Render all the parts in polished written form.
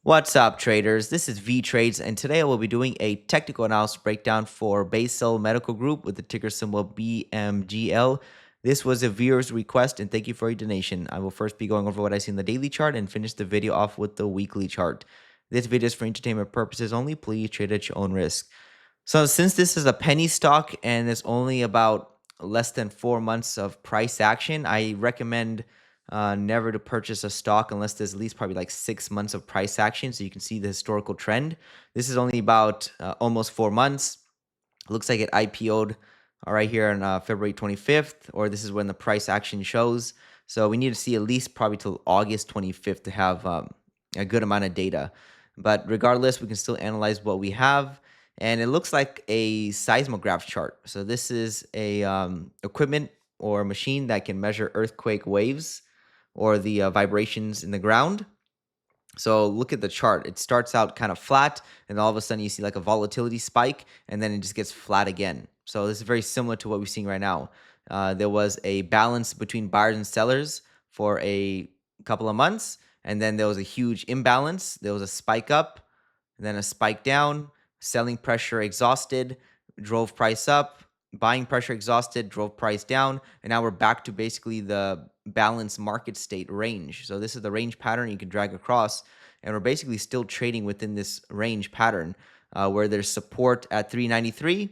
What's up, traders? This is Vee Trades, and today I will be doing a technical analysis breakdown for Basel Medical Group with the ticker symbol BMGL. This was a viewer's request, and thank you for your donation. I will first be going over what I see in the daily chart and finish the video off with the weekly chart. This video is for entertainment purposes only. Please trade at your own risk. So, since this is a penny stock and it's only about less than 4 months of price action, I recommend never to purchase a stock unless there's at least probably like 6 months of price action so you can see the historical trend. This is only about almost 4 months. Looks like it IPO'd right here on February 25th, or this is when the price action shows. So we need to see at least probably till August 25th to have a good amount of data. But regardless, we can still analyze what we have. And it looks like a seismograph chart. So this is a equipment or machine that can measure earthquake waves or the vibrations in the ground. So look at the chart. It starts out kind of flat, and all of a sudden you see like a volatility spike, and then it just gets flat again. So this is very similar to what we're seeing right now. There was a balance between buyers and sellers for a couple of months, and then there was a huge imbalance. There was a spike up, and then a spike down. Selling pressure exhausted, drove price up. Buying pressure exhausted, drove price down, and now we're back to basically the balanced market state range. So this is the range pattern you can drag across, and we're basically still trading within this range pattern where there's support at 393,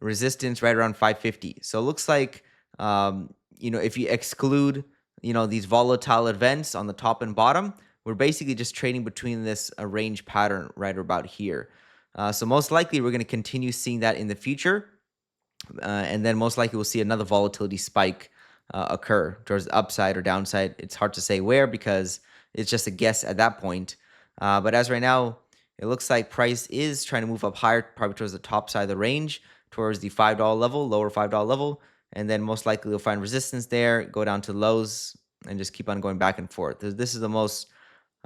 resistance right around 550. So it looks like if you exclude these volatile events on the top and bottom, we're basically just trading between this range pattern right about here. So most likely we're going to continue seeing that in the future. And then most likely we'll see another volatility spike occur towards the upside or downside. It's hard to say where because it's just a guess at that point. But as right now, it looks like price is trying to move up higher, probably towards the top side of the range, towards the $5 level, lower $5 level. And then most likely you'll find resistance there, go down to lows, and just keep on going back and forth. This is the most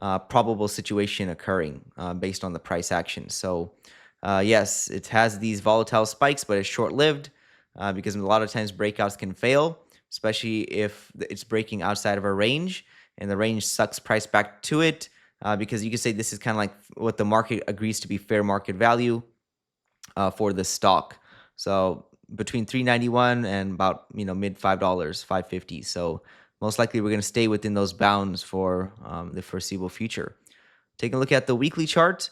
probable situation occurring based on the price action. So yes, it has these volatile spikes, but it's short-lived because a lot of times breakouts can fail, especially if it's breaking outside of a range and the range sucks price back to it because you could say this is kind of like what the market agrees to be fair market value for the stock. So between 391 and about mid $5, 550. So most likely we're going to stay within those bounds for the foreseeable future. Taking a look at the weekly chart.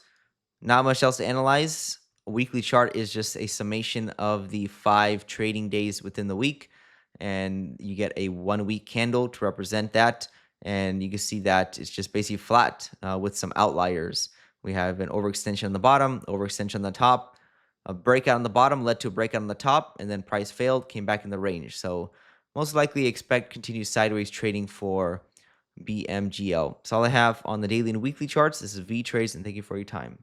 Not much else to analyze. A weekly chart is just a summation of the 5 trading days within the week, and you get a 1-week candle to represent that. And you can see that it's just basically flat with some outliers. We have an overextension on the bottom, overextension on the top. A breakout on the bottom led to a breakout on the top, and then price failed, came back in the range. So most likely expect continued sideways trading for BMGL. That's all I have on the daily and weekly charts. This is Vee Trades, and thank you for your time.